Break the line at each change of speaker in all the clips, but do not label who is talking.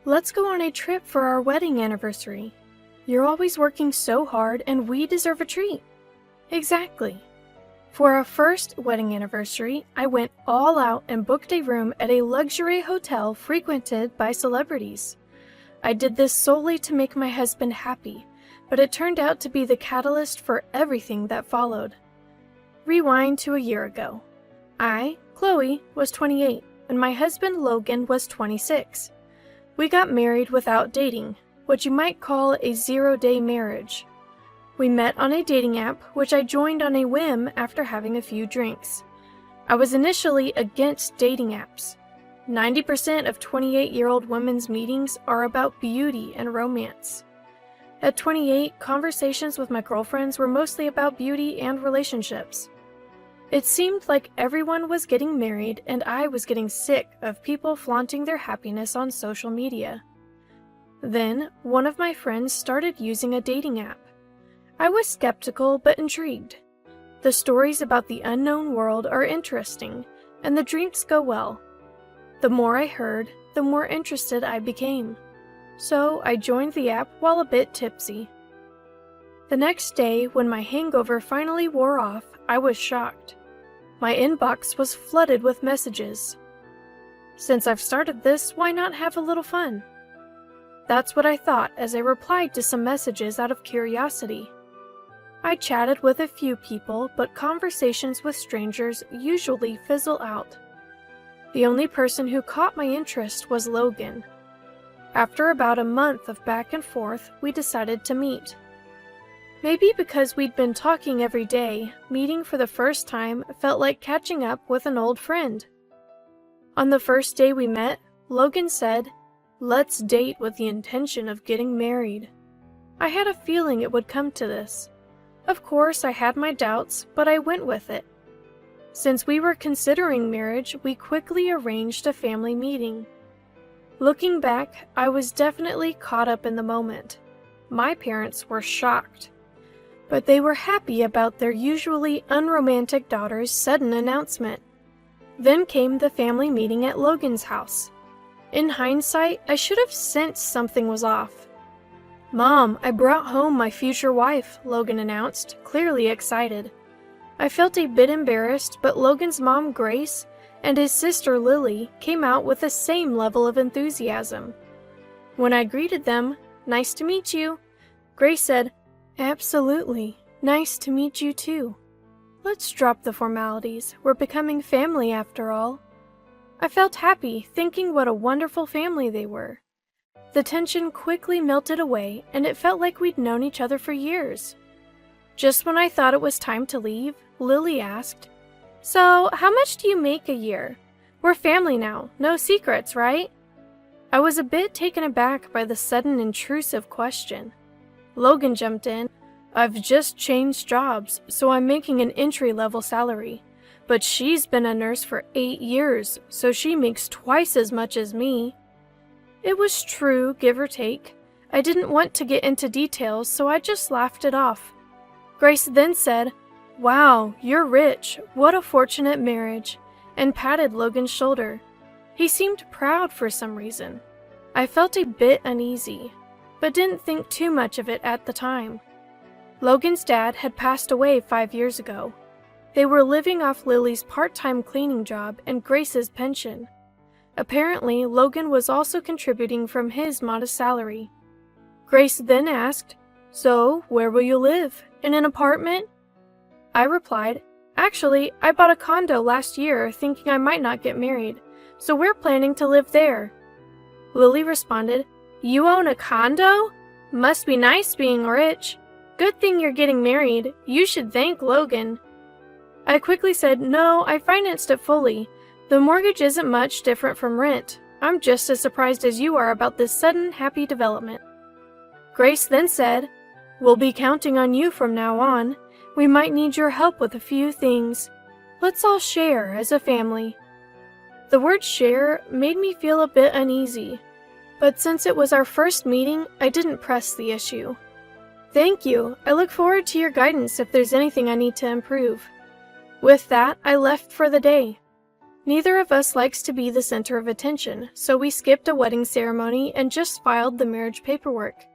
Let's go on a trip for our wedding anniversary. You're always working so hard and we deserve a treat. Exactly. For our first wedding anniversary, I went all out and booked a room at a luxury hotel frequented by celebrities. I did this solely to make my husband happy, but it turned out to be the catalyst for everything that followed. Rewind to a year ago. I, Chloe, was 28, and my husband Logan was 26. We got married without dating, what you might call a 0-day marriage. We met on a dating app, which I joined on a whim after having a few drinks. I was initially against dating apps. 90% of 28-year-old women's meetings are about beauty and romance. At 28, conversations with my girlfriends were mostly about beauty and relationships. It seemed like everyone was getting married and I was getting sick of people flaunting their happiness on social media. Then, one of my friends started using a dating app. I was skeptical but intrigued. The stories about the unknown world are interesting, and the drinks go well. The more I heard, the more interested I became. So I joined the app while a bit tipsy. The next day, when my hangover finally wore off, I was shocked. My inbox was flooded with messages. Since I've started this, why not have a little fun? That's what I thought as I replied to some messages out of curiosity. I chatted with a few people, but conversations with strangers usually fizzle out. The only person who caught my interest was Logan. After about a month of back and forth, we decided to meet. Maybe because we'd been talking every day, meeting for the first time felt like catching up with an old friend. On the first day we met, Logan said, "Let's date with the intention of getting married." I had a feeling it would come to this. Of course, I had my doubts, but I went with it. Since we were considering marriage, we quickly arranged a family meeting. Looking back, I was definitely caught up in the moment. My parents were shocked, but they were happy about their usually unromantic daughter's sudden announcement. Then came the family meeting at Logan's house. In hindsight, I should have sensed something was off. "Mom, I brought home my future wife," Logan announced, clearly excited. I felt a bit embarrassed, but Logan's mom, Grace, and his sister, Lily, came out with the same level of enthusiasm. When I greeted them, "Nice to meet you," Grace said, "Absolutely. Nice to meet you too. Let's drop the formalities. We're becoming family after all." I felt happy, thinking what a wonderful family they were. The tension quickly melted away, and it felt like we'd known each other for years. Just when I thought it was time to leave, Lily asked, "So, how much do you make a year? We're family now, no secrets, right?" I was a bit taken aback by the sudden intrusive question. Logan jumped in, "I've just changed jobs, so I'm making an entry-level salary. But she's been a nurse for 8 years, so she makes twice as much as me." It was true, give or take. I didn't want to get into details, so I just laughed it off. Grace then said, "Wow, you're rich. What a fortunate marriage," and patted Logan's shoulder. He seemed proud for some reason. I felt a bit uneasy, but didn't think too much of it at the time. Logan's dad had passed away 5 years ago. They were living off Lily's part-time cleaning job and Grace's pension. Apparently, Logan was also contributing from his modest salary. Grace then asked, "So, where will you live? In an apartment?" I replied, "Actually, I bought a condo last year thinking I might not get married, so we're planning to live there." Lily responded, "You own a condo? Must be nice being rich. Good thing you're getting married. You should thank Logan." I quickly said, "No, I financed it fully. The mortgage isn't much different from rent. I'm just as surprised as you are about this sudden happy development." Grace then said, "We'll be counting on you from now on. We might need your help with a few things. Let's all share as a family." The word share made me feel a bit uneasy, but since it was our first meeting, I didn't press the issue. "Thank you. I look forward to your guidance if there's anything I need to improve." With that, I left for the day. Neither of us likes to be the center of attention, so we skipped a wedding ceremony and just filed the marriage paperwork.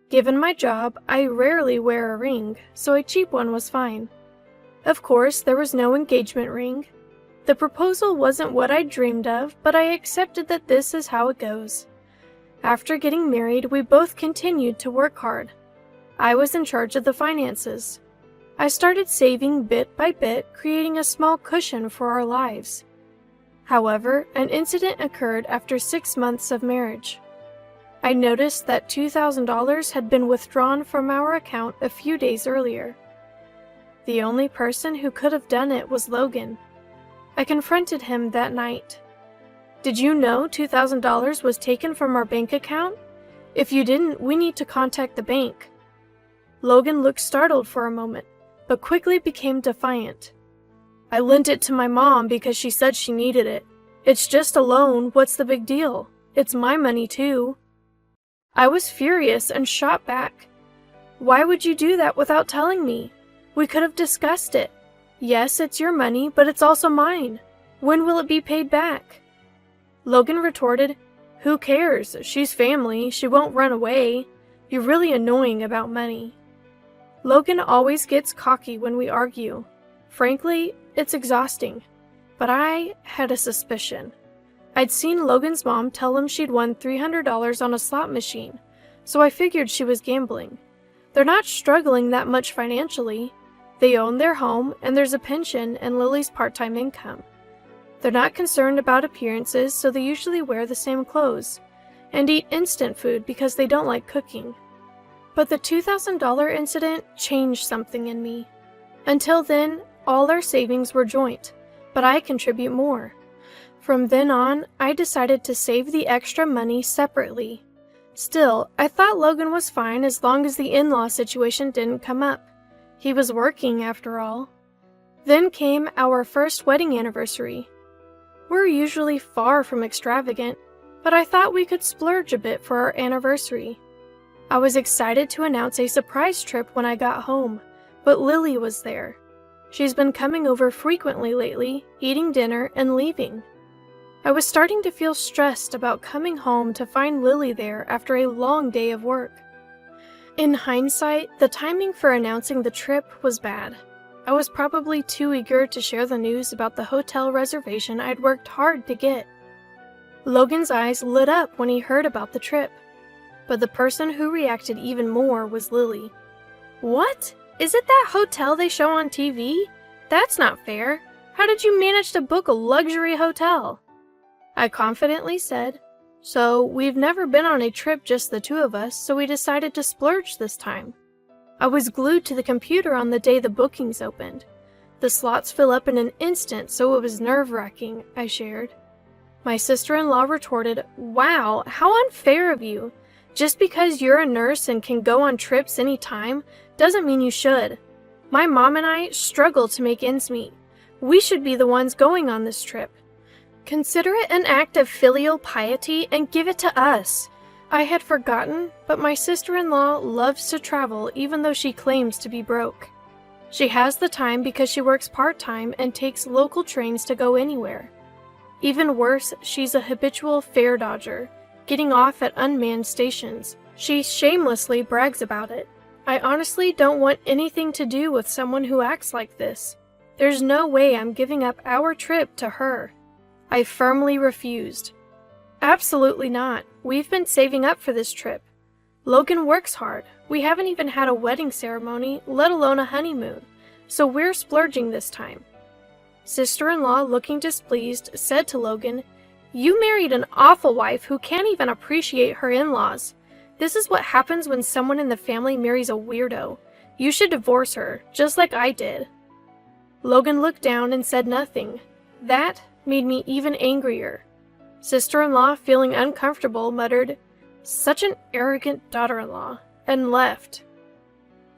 Given my job, I rarely wear a ring, so a cheap one was fine. Of course, there was no engagement ring. The proposal wasn't what I dreamed of, but I accepted that this is how it goes. After getting married, we both continued to work hard. I was in charge of the finances. I started saving bit by bit, creating a small cushion for our lives. However, an incident occurred after 6 months of marriage. I noticed that $2,000 had been withdrawn from our account a few days earlier. The only person who could have done it was Logan. I confronted him that night. "Did you know $2,000 was taken from our bank account? If you didn't, we need to contact the bank." Logan looked startled for a moment, but quickly became defiant. "I lent it to my mom because she said she needed it. It's just a loan, what's the big deal? It's my money too." I was furious and shot back. "Why would you do that without telling me? We could have discussed it. Yes, it's your money, but it's also mine. When will it be paid back?" Logan retorted, "Who cares? She's family. She won't run away. You're really annoying about money." Logan always gets cocky when we argue. Frankly, it's exhausting. But I had a suspicion. I'd seen Logan's mom tell him she'd won $300 on a slot machine, so I figured she was gambling. They're not struggling that much financially. They own their home, and there's a pension and Lily's part-time income. They're not concerned about appearances, so they usually wear the same clothes and eat instant food because they don't like cooking. But the $2,000 incident changed something in me. Until then, all our savings were joint, but I contribute more. From then on, I decided to save the extra money separately. Still, I thought Logan was fine as long as the in-law situation didn't come up. He was working, after all. Then came our first wedding anniversary. We're usually far from extravagant, but I thought we could splurge a bit for our anniversary. I was excited to announce a surprise trip when I got home, but Lily was there. She's been coming over frequently lately, eating dinner and leaving. I was starting to feel stressed about coming home to find Lily there after a long day of work. In hindsight, the timing for announcing the trip was bad. I was probably too eager to share the news about the hotel reservation I'd worked hard to get. Logan's eyes lit up when he heard about the trip, but the person who reacted even more was Lily. "What? Is it that hotel they show on TV? That's not fair. How did you manage to book a luxury hotel?" I confidently said, "So, we've never been on a trip just the two of us, so we decided to splurge this time." I was glued to the computer on the day the bookings opened. "The slots fill up in an instant, so it was nerve-wracking," I shared. My sister-in-law retorted, "Wow, how unfair of you. Just because you're a nurse and can go on trips anytime doesn't mean you should. My mom and I struggle to make ends meet. We should be the ones going on this trip. Consider it an act of filial piety and give it to us." I had forgotten, but my sister-in-law loves to travel even though she claims to be broke. She has the time because she works part-time and takes local trains to go anywhere. Even worse, she's a habitual fare dodger, getting off at unmanned stations. She shamelessly brags about it. I honestly don't want anything to do with someone who acts like this. There's no way I'm giving up our trip to her. I firmly refused. "Absolutely not. We've been saving up for this trip. Logan works hard. We haven't even had a wedding ceremony, let alone a honeymoon, so we're splurging this time." Sister-in-law, looking displeased, said to Logan, "You married an awful wife who can't even appreciate her in-laws. This is what happens when someone in the family marries a weirdo. You should divorce her, just like I did." Logan looked down and said nothing. That made me even angrier. Sister-in-law, feeling uncomfortable, muttered, "Such an arrogant daughter-in-law," and left.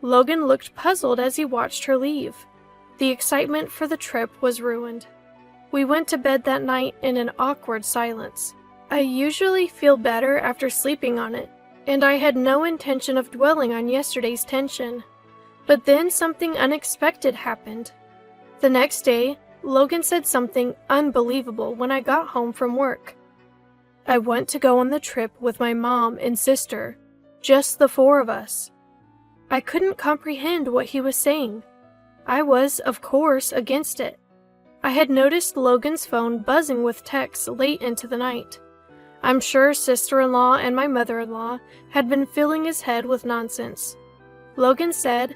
Logan looked puzzled as he watched her leave. The excitement for the trip was ruined. We went to bed that night in an awkward silence. I usually feel better after sleeping on it, and I had no intention of dwelling on yesterday's tension. But then something unexpected happened. The next day, Logan said something unbelievable when I got home from work. I want to go on the trip with my mom and sister, just the four of us. I couldn't comprehend what he was saying. I was, of course, against it. I had noticed Logan's phone buzzing with texts late into the night. I'm sure sister-in-law and my mother-in-law had been filling his head with nonsense. Logan said,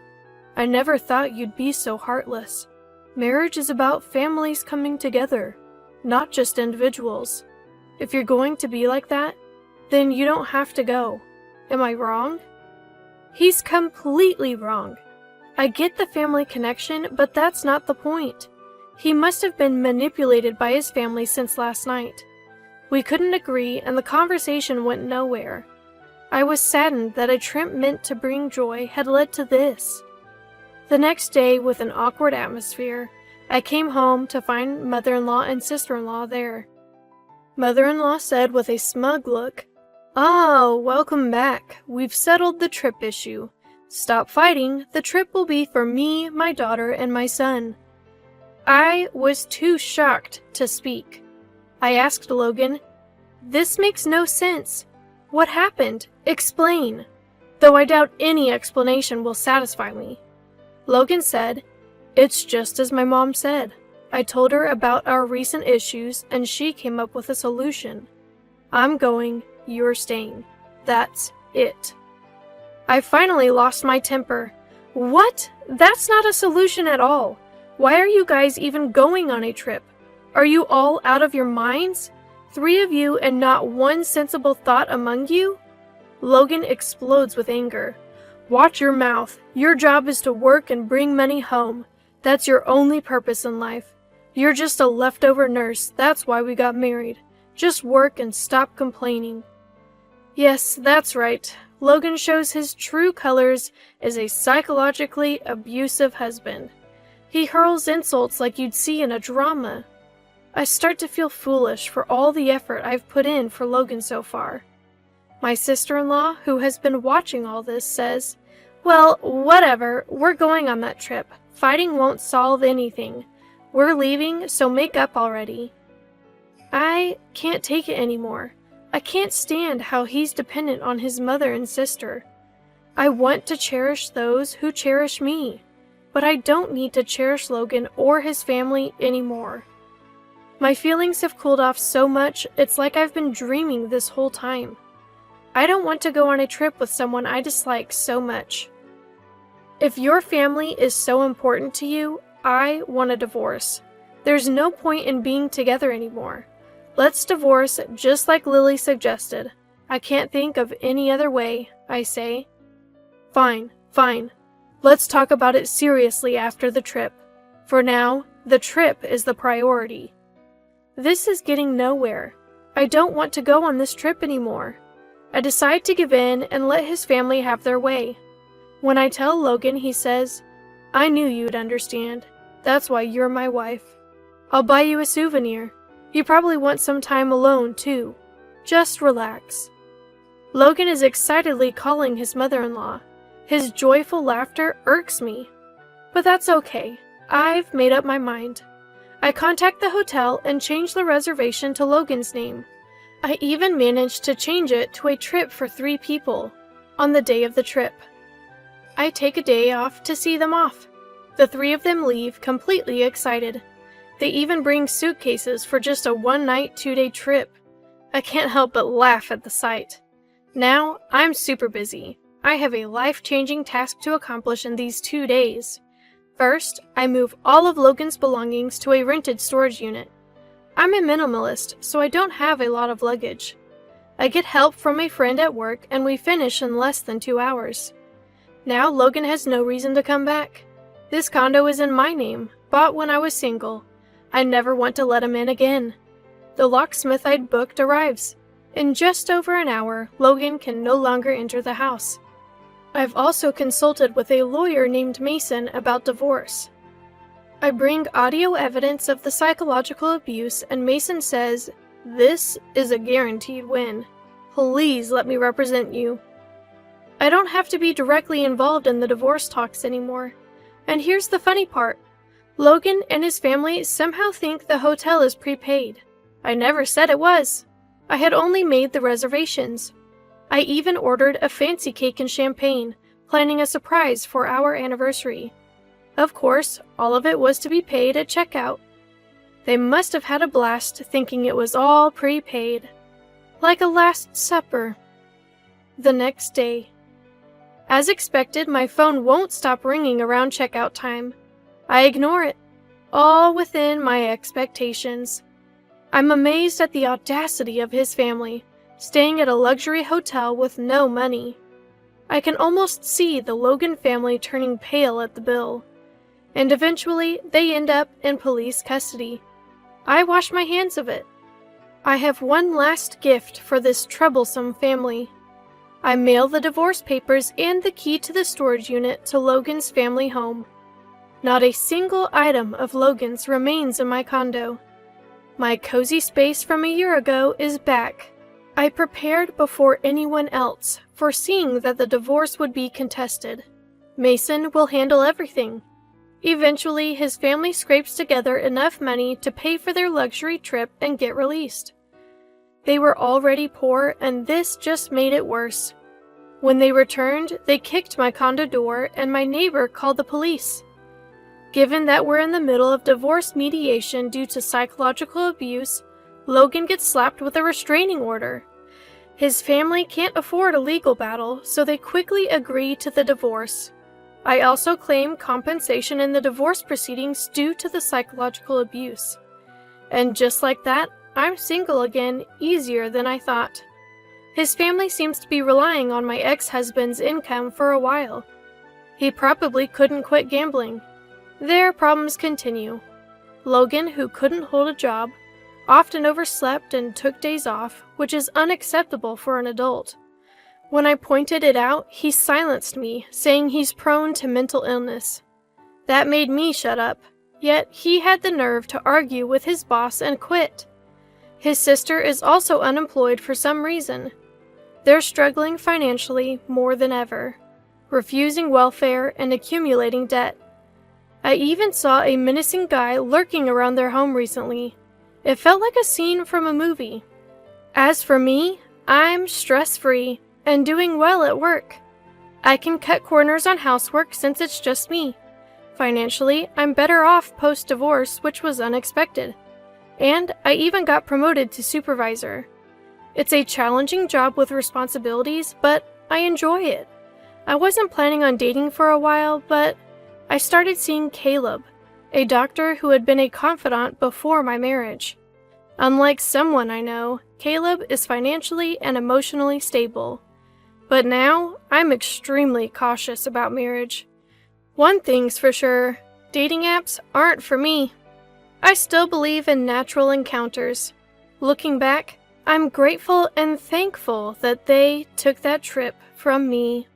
"I never thought you'd be so heartless. Marriage is about families coming together, not just individuals. If you're going to be like that, then you don't have to go. Am I wrong?" He's completely wrong. I get the family connection, but that's not the point. He must have been manipulated by his family since last night. We couldn't agree, and the conversation went nowhere. I was saddened that a trip meant to bring joy had led to this. The next day, with an awkward atmosphere, I came home to find mother-in-law and sister-in-law there. Mother-in-law said with a smug look, "Oh, welcome back. We've settled the trip issue. Stop fighting. The trip will be for me, my daughter, and my son." I was too shocked to speak. I asked Logan, "This makes no sense. What happened? Explain." Though I doubt any explanation will satisfy me. Logan said, "It's just as my mom said. I told her about our recent issues and she came up with a solution. I'm going, you're staying. That's it." I finally lost my temper. What? That's not a solution at all. Why are you guys even going on a trip? Are you all out of your minds? 3 of you and not one sensible thought among you? Logan explodes with anger. "Watch your mouth. Your job is to work and bring money home. That's your only purpose in life. You're just a leftover nurse. That's why we got married. Just work and stop complaining." Yes, that's right. Logan shows his true colors as a psychologically abusive husband. He hurls insults like you'd see in a drama. I start to feel foolish for all the effort I've put in for Logan so far. My sister-in-law, who has been watching all this, says, "Well, whatever, we're going on that trip. Fighting won't solve anything. We're leaving, so make up already." I can't take it anymore. I can't stand how he's dependent on his mother and sister. I want to cherish those who cherish me, but I don't need to cherish Logan or his family anymore. My feelings have cooled off so much, it's like I've been dreaming this whole time. I don't want to go on a trip with someone I dislike so much. If your family is so important to you, I want a divorce. There's no point in being together anymore. Let's divorce just like Lily suggested. I can't think of any other way, I say. Fine. Let's talk about it seriously after the trip. For now, the trip is the priority. This is getting nowhere. I don't want to go on this trip anymore. I decide to give in and let his family have their way. When I tell Logan, he says, "I knew you'd understand. That's why you're my wife. I'll buy you a souvenir. You probably want some time alone, too. Just relax." Logan is excitedly calling his mother-in-law. His joyful laughter irks me. But that's okay. I've made up my mind. I contact the hotel and change the reservation to Logan's name. I even managed to change it to a trip for 3 people on the day of the trip. I take a day off to see them off. The 3 of them leave completely excited. They even bring suitcases for just a 1-night, 2-day trip. I can't help but laugh at the sight. Now, I'm super busy. I have a life-changing task to accomplish in these 2 days. First, I move all of Logan's belongings to a rented storage unit. I'm a minimalist, so I don't have a lot of luggage. I get help from a friend at work and we finish in less than 2 hours. Now Logan has no reason to come back. This condo is in my name, bought when I was single. I never want to let him in again. The locksmith I'd booked arrives. In just over an hour, Logan can no longer enter the house. I've also consulted with a lawyer named Mason about divorce. I bring audio evidence of the psychological abuse and Mason says, "This is a guaranteed win. Please let me represent you." I don't have to be directly involved in the divorce talks anymore. And here's the funny part. Logan and his family somehow think the hotel is prepaid. I never said it was. I had only made the reservations. I even ordered a fancy cake and champagne, planning a surprise for our anniversary. Of course, all of it was to be paid at checkout. They must have had a blast thinking it was all prepaid. Like a Last Supper. The next day. As expected, my phone won't stop ringing around checkout time. I ignore it, all within my expectations. I'm amazed at the audacity of his family, staying at a luxury hotel with no money. I can almost see the Logan family turning pale at the bill. And eventually, they end up in police custody. I wash my hands of it. I have one last gift for this troublesome family. I mail the divorce papers and the key to the storage unit to Logan's family home. Not a single item of Logan's remains in my condo. My cozy space from a year ago is back. I prepared before anyone else, foreseeing that the divorce would be contested. Mason will handle everything. Eventually, his family scrapes together enough money to pay for their luxury trip and get released. They were already poor, and this just made it worse. When they returned, they kicked my condo door, and my neighbor called the police. Given that we're in the middle of divorce mediation due to psychological abuse, Logan gets slapped with a restraining order. His family can't afford a legal battle, so they quickly agree to the divorce. I also claim compensation in the divorce proceedings due to the psychological abuse. And just like that, I'm single again, easier than I thought. His family seems to be relying on my ex-husband's income for a while. He probably couldn't quit gambling. Their problems continue. Logan, who couldn't hold a job, often overslept and took days off, which is unacceptable for an adult. When I pointed it out, he silenced me, saying he's prone to mental illness. That made me shut up, yet he had the nerve to argue with his boss and quit. His sister is also unemployed for some reason. They're struggling financially more than ever, refusing welfare and accumulating debt. I even saw a menacing guy lurking around their home recently. It felt like a scene from a movie. As for me, I'm stress-free and doing well at work. I can cut corners on housework since it's just me. Financially, I'm better off post-divorce, which was unexpected. And I even got promoted to supervisor. It's a challenging job with responsibilities, but I enjoy it. I wasn't planning on dating for a while, but I started seeing Caleb, a doctor who had been a confidant before my marriage. Unlike someone I know, Caleb is financially and emotionally stable. But now, I'm extremely cautious about marriage. One thing's for sure, dating apps aren't for me. I still believe in natural encounters. Looking back, I'm grateful and thankful that they took that trip from me.